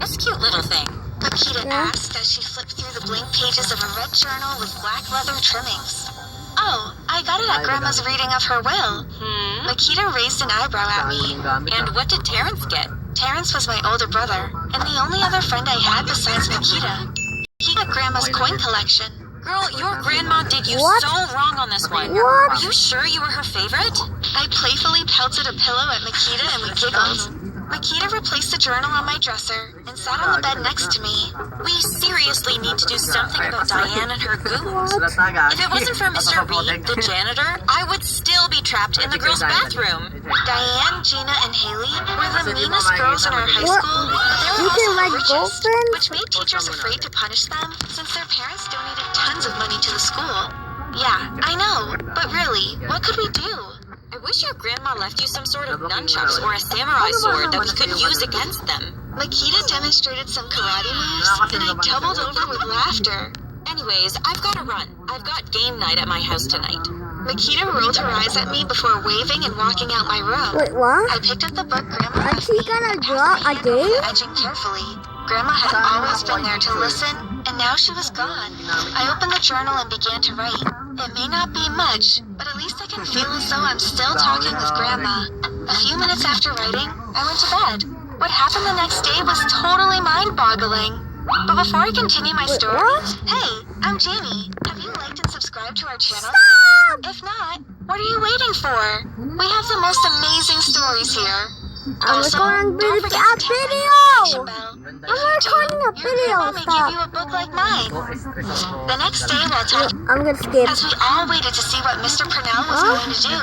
This cute little thing. Makita asked as she flipped through the blank pages of a red journal with black leather trimmings. Oh, I got it at Grandma's reading of her will. Makita raised an eyebrow at me. And what did Terrence get? Terrence was my older brother, and the only other friend I had besides Makita. He got Grandma's coin collection. Girl, your grandma did you What? so wrong on this one. What? Are you sure you were her favorite? I playfully pelted a pillow at Makita and we giggled. Makita replaced the journal on my dresser and sat on the bed next to me. We seriously need to do something about Diane and her goons. What? If it wasn't for Mr. Reed, the janitor, I would still be trapped in the girls' bathroom. Diane, Gina, and Haley were the meanest girls in our high What? school, but they were You can also like the richest, girlfriends? which made teachers afraid to punish them since their parents donated tons of money to the school. Yeah, I know, but really, what could we do? I wish your grandma left you some sort of nunchucks or a samurai sword that we could use against them. Makita demonstrated some karate moves, and I doubled over with laughter. Anyways, I've got to run. I've got game night at my house tonight. Makita rolled her eyes at me before waving and walking out my room. Wait, what? I picked up the book Grandma Are left she me gonna and draw passed my a hand over game? the edging carefully. Grandma had always been there to listen, and now she was gone. I opened the journal and began to write. It may not be much, but at least I can feel as though I'm still talking with Grandma. A few minutes after writing, I went to bed. What happened the next day was totally mind-boggling. But before I continue my story, what? hey, I'm Jamie. Have you liked and subscribed to our channel? Stop! If not, what are you waiting for? We have the most amazing stories here. I'm Also, recording don't a forget to tap on the notification video! bell. I'm If you recording a do, your video, grandma may give stop. you a book like mine. The next day, while talking, I'm gonna skip. as we all waited to see what Mr. Purnell was Huh? going to do,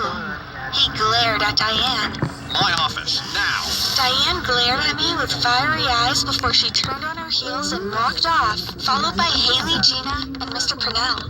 he glared at Diane. My office, now. Diane glared at me with fiery eyes before she turned on her heels and walked off, followed by Haley, Gina, and Mr. Purnell.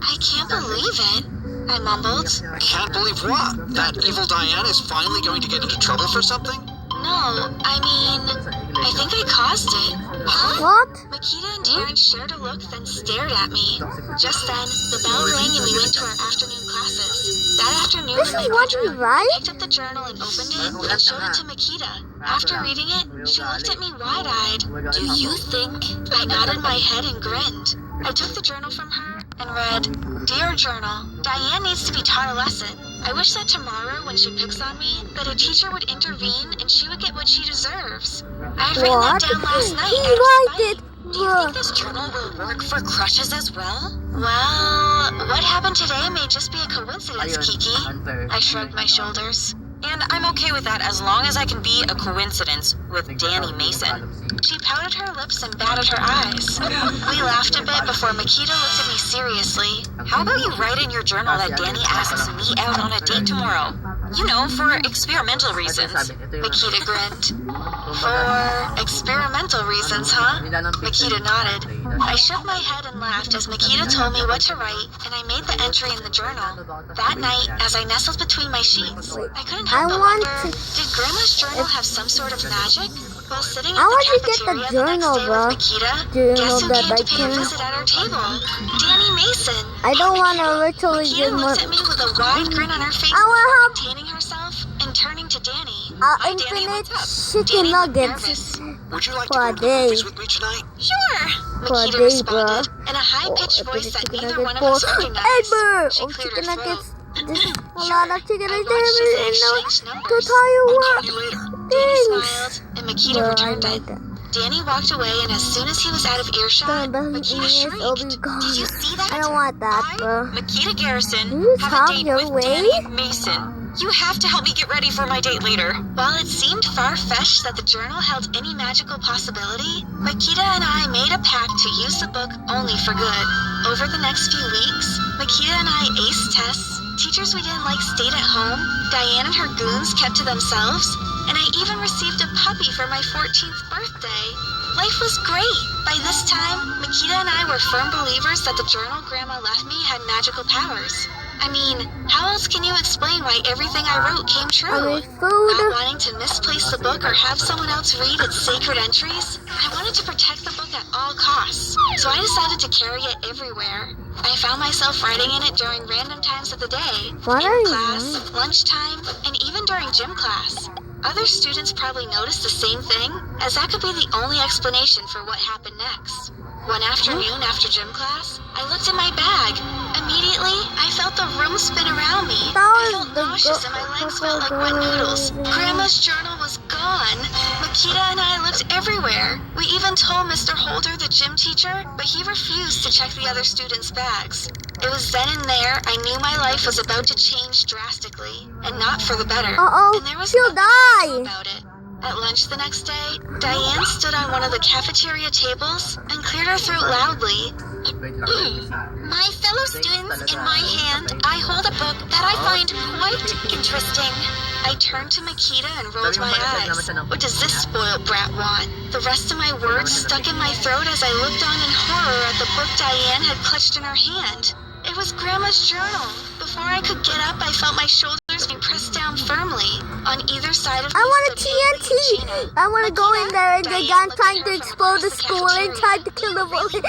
I can't believe it, I mumbled. Can't believe what? That evil Diane is finally going to get into trouble for something? No, I think I caused it. Huh? What? Makita and Terrence shared a look, then stared at me. Just then, the bell rang and we went to our afternoon classes. That afternoon This in is my what you bedroom, I write? picked up the journal and opened it and showed it to Makita. After reading it, she looked at me wide-eyed. Do you think? I nodded my head and grinned. I took the journal from her and read, Dear Journal, Diane needs to be taught a lesson. I wish that tomorrow, when she picks on me, that a teacher would intervene and she would get what she deserves. I had written that What? down last night He out of liked spite. it. Do you think this journal will work for crushes as well? Well, what happened today may just be a coincidence, Kiki. I shrugged my shoulders. And I'm okay with that as long as I can be a coincidence with Danny Mason. She pouted her lips and batted her eyes. We laughed a bit before Makita looked at me seriously. How about you write in your journal that Danny asks me out on a date tomorrow? You know, for experimental reasons. Makita grinned. For experimental reasons, huh? Makita nodded. I shook my head and laughed as Makita told me what to write, and I made the entry in the journal. That night, as I nestled between my sheets, I couldn't help I but want wonder, to- did Grandma's journal have some sort of magic? While sitting at I the want to get the cafeteria the journal, next day bro. with Makita, Do you guess know who that came I to pay a can- visit at our table? Danny Mason. I don't want to literally Makita give looked at one. me with a wide grin on her face I wanna before have- containing herself and turning to Danny. Hi, Danny, Infinite what's up? chicken Danny looked nuggets. nervous. Would you like For to a go to the day. movies with me tonight? Sure, For a Makita day, responded bruh. in a high-pitched Oh, voice that chicken neither nuggets one of us for recognized. Ever. She Oh, cleared chicken her throat. nuggets. This is a Sure, lot of chicken I nuggets. watched as they To exchanged tell numbers. you I'll what. call you later. Danny Thanks. smiled, and Makita Bruh, I returned it. like that. Danny walked away, and as soon as he was out of earshot, Makita shrieked. Did you see that? I don't want that, I, bro. Makita Garrison, Do you have talk a date your with way? Danny Mason. You have to help me get ready for my date later. While it seemed far-fetched that the journal held any magical possibility, Makita and I made a pact to use the book only for good. Over the next few weeks, Makita and I aced tests, teachers we didn't like stayed at home, Diane and her goons kept to themselves, and I even received a puppy for my 14th birthday. Life was great. By this time, Makita and I were firm believers that the journal Grandma left me had magical powers. I mean, how else can you explain why everything I wrote came true? I mean, Not food. wanting to misplace the book or have someone else read its sacred entries, I wanted to protect the book at all costs, so I decided to carry it everywhere. I found myself writing in it during random times of the day, What are in you class, doing? lunchtime, and even during gym class. Other students probably noticed the same thing, as that could be the only explanation for what happened next. One afternoon after gym class, I looked in my bag. Immediately, I felt the room spin around me. I felt nauseous and my legs felt like wet noodles. Grandma's journal was gone. Makita and I looked everywhere. We even told Mr. Holder, the gym teacher, but he refused to check the other students' bags. It was then and there I knew my life was about to change drastically, and not for the better. And there was she'll nothing I could do die. about it. At lunch the next day, Diane stood on one of the cafeteria tables and cleared her throat loudly. My fellow students, in my hand, I hold a book that I find quite interesting. I turned to Makita and rolled my eyes. What does this spoiled brat want? The rest of my words stuck in my throat as I looked on in horror at the book Diane had clutched in her hand. It was Grandma's journal. Before I could get up, I felt my shoulders being pressed down firmly. On either side of me I want a stood Haley and TNT. Gina. I want to go in there and the Diane gun looked trying at to her from explode the across the school and cafeteria. try to kill the bully.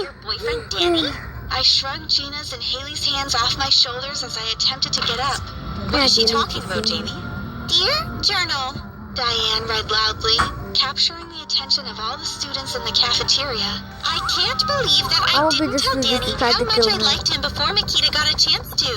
Your boyfriend, Danny? I shrugged Gina's and Haley's hands off my shoulders as I attempted to get up. What is she talking about, Jamie? Dear Journal, Diane read loudly, capturing the attention of all the students in the cafeteria. I can't believe that I I will be didn't tell dismissed Danny if I how could much kill I him. liked him before Makita got a chance to.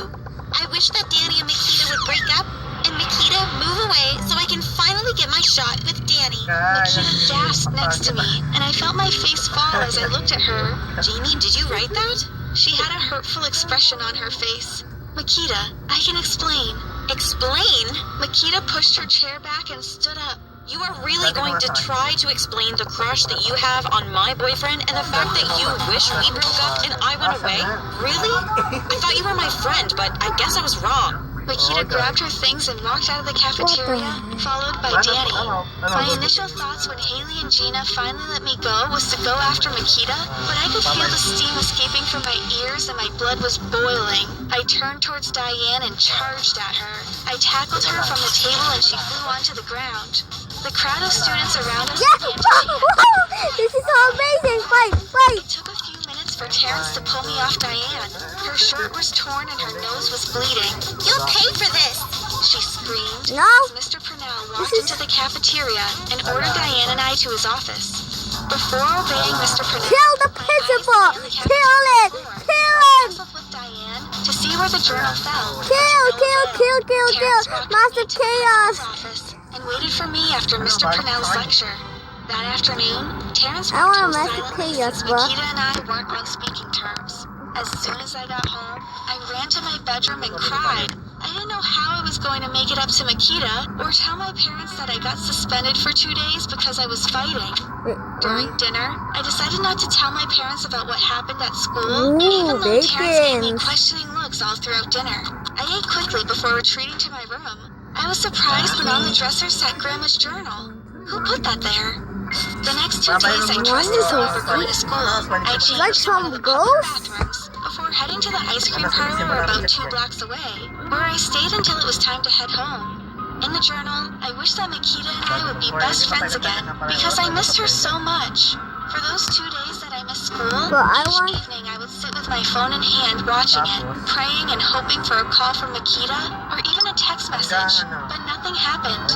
I wish that Danny and Makita would break up and Makita move away so I can finally get my shot with Danny. Makita gasped next to me, and I felt my face fall as I looked at her. Jamie, did you write that? She had a hurtful expression on her face. Makita, I can explain. Explain? Makita pushed her chair back and stood up. You are really going to try to explain the crush that you have on my boyfriend and the fact that you wish we broke up and I went away? Really? I thought you were my friend, but I guess I was wrong. Makita grabbed her things and walked out of the cafeteria, followed by Danny. My initial thoughts when Haley and Gina finally let me go was to go after Makita, but I could feel the steam escaping from my ears and my blood was boiling. I turned towards Diane and charged at her. I tackled her from the table and she flew onto the ground. The crowd of students around us Yeah! began to cheer. This is so amazing! Fight! It Fight! took a few minutes for Terrence to pull me off Diane. Her shirt was torn and her nose was bleeding. You'll pay for this! She screamed No! as Mr. Purnell walked into the cafeteria and ordered Diane and I to his office. Before obeying Mr. Purnell, Kill the my eyes principal! scanned the Kill cafeteria it! floor. Kill I it! wrestled with Diane to see where the journal fell. Kill! but to no Kill! avail. Kill! Kill! Kill! Terrence walked Master with me to the principal's Chaos! office and waited for me after Mr. Purnell's lecture. That afternoon, Terrence I walked want home Master silently Chaos, since bro. Makita and I weren't on speaking terms. As soon as I got home, I ran to my bedroom and cried. I didn't know how I was going to make it up to Makita or tell my parents that I got suspended for 2 days because I was fighting. During dinner, I decided not to tell my parents about what happened at school, Ooh, even though Terrence gave me bacon. questioning looks all throughout dinner. I ate quickly before retreating to my room. I was surprised when on the dresser sat Grandma's journal. Who put that there? The next 2 days I dressed as though I were going to school. I changed Like to one some of the public ghost? bathrooms before heading to the ice cream parlor about 2 blocks away, where I stayed until it was time to head home. In the journal, I wished that Makita and I would be best friends again because I missed her so much. For those 2 days that I missed school, But I each want- evening I would sit with my phone in hand watching it, praying and hoping for a call from Makita or even a text message, but nothing happened.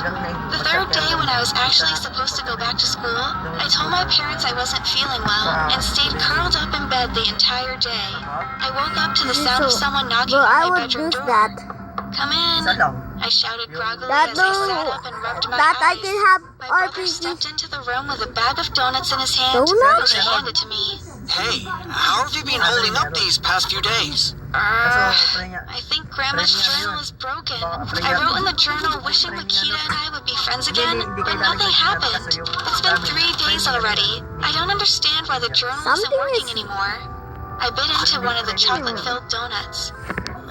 The third day when I was actually supposed to go back to school, I told my parents I wasn't feeling well and stayed curled up in bed the entire day. I woke up to the sound of someone knocking But I on my would bedroom do door. that. Come in, I shouted groggily That as I sat up and rubbed my that I eyes. can have My brother RPG. stepped into the room with a bag of donuts in his hand, Donuts? which he handed to me. Hey, how have you been holding up these past few days? I think Grandma's journal is broken. I wrote in the journal wishing Makita and I would be friends again, but nothing happened. It's been 3 days already. I don't understand why the journal isn't Something working is- anymore. I bit into one of the chocolate-filled donuts.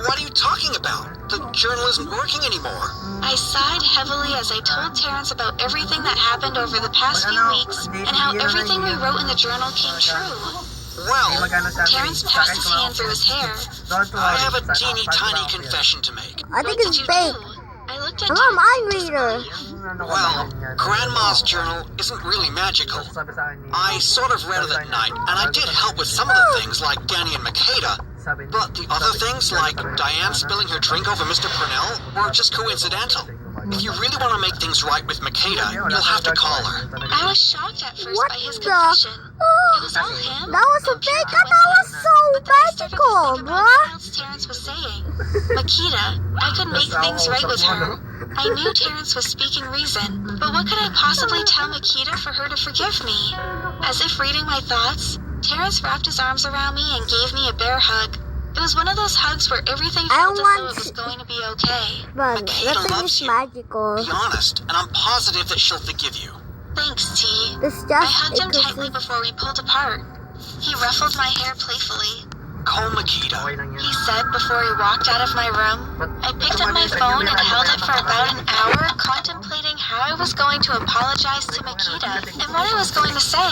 What are you talking about? The journal isn't working anymore. I sighed heavily as I told Terrence about everything that happened over the past few weeks and how everything we wrote in the journal came true. Well, Terrence passed his hand through his hair. I have a teeny tiny confession to make. I think What it's did you fake. do? I looked at I'm a Terrence mind in reader. disbelief. Well, Grandma's journal isn't really magical. I sort of read it at night, and I did help with some of the things like Danny and Makita, But the other things, like Diane spilling her drink over Mr. Purnell, were just coincidental. If you really want to make things right with Makeda, you'll have to call her. I was shocked at first What by his the- confession. Oh, It was all him. that was a Oh, pure fake. I thought it was coincidence. so But then I started to magical, think about bruh. what else Terrence was saying. Makita, I could make things right with her. I knew Terrence was speaking reason, but what could I possibly tell Makita for her to forgive me? As if reading my thoughts, Terrence wrapped his arms around me and gave me a bear hug. It was one of those hugs where everything I felt as though want it was to- going to be okay. But Makeda nothing loves is you. magical. Be honest, and I'm positive that she'll forgive you. Thanks, T. It's I just hugged him tightly because before we pulled apart. He ruffled my hair playfully. Call Makeda. He said before he walked out of my room. I picked up my phone and held it for about an hour, contemplating how I was going to apologize to Makita and what I was going to say.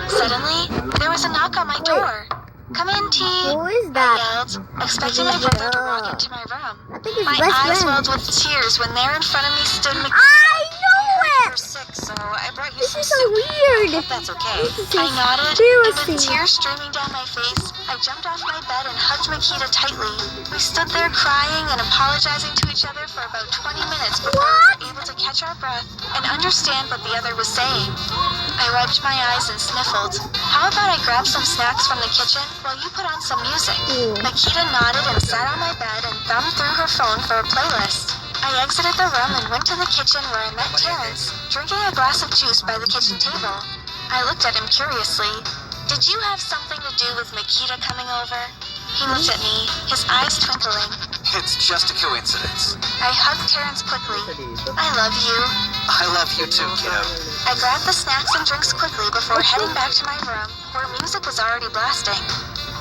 Suddenly, there was a knock on my door. Come in, T. who is I that? yelled, expecting my brother to walk into my room. I think it's My best eyes friend. welled with tears when there in front of me stood Makita. I know You're it. sick, so I brought you This some is so soup. weird. Hope that's okay. This is I nodded, and with conspiracy. tears streaming down my face, I jumped off my bed and hugged Makita tightly. We stood there crying and apologizing to each other for about 20 minutes before we were able to catch our breath and understand what the other was saying. I wiped my eyes and sniffled. How about I grab some snacks from the kitchen while you put on some music? Makita nodded and sat on my bed and thumbed through her phone for a playlist. I exited the room and went to the kitchen where I met Terrence, drinking a glass of juice by the kitchen table. I looked at him curiously. Did you have something to do with Makita coming over? He looked at me, his eyes twinkling. It's just a coincidence. I hugged Terrence quickly. I love you. I love you too, kiddo. I grabbed the snacks and drinks quickly before heading back to my room, where music was already blasting.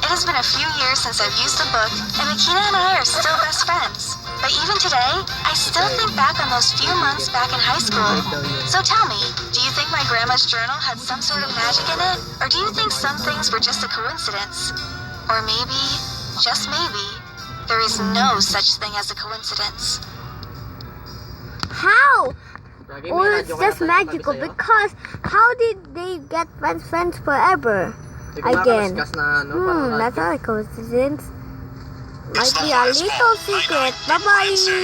It has been a few years since I've used the book, and Makita and I are still best friends. But even today, I still think back on those few months back in high school. So tell me, do you think my grandma's journal had some sort of magic in it? Or do you think some things were just a coincidence? Or maybe, just maybe, there is no such thing as a coincidence. How? Or it's just magical because how did they get friends forever? Again. That's not a coincidence. Might be a little secret. Bye bye.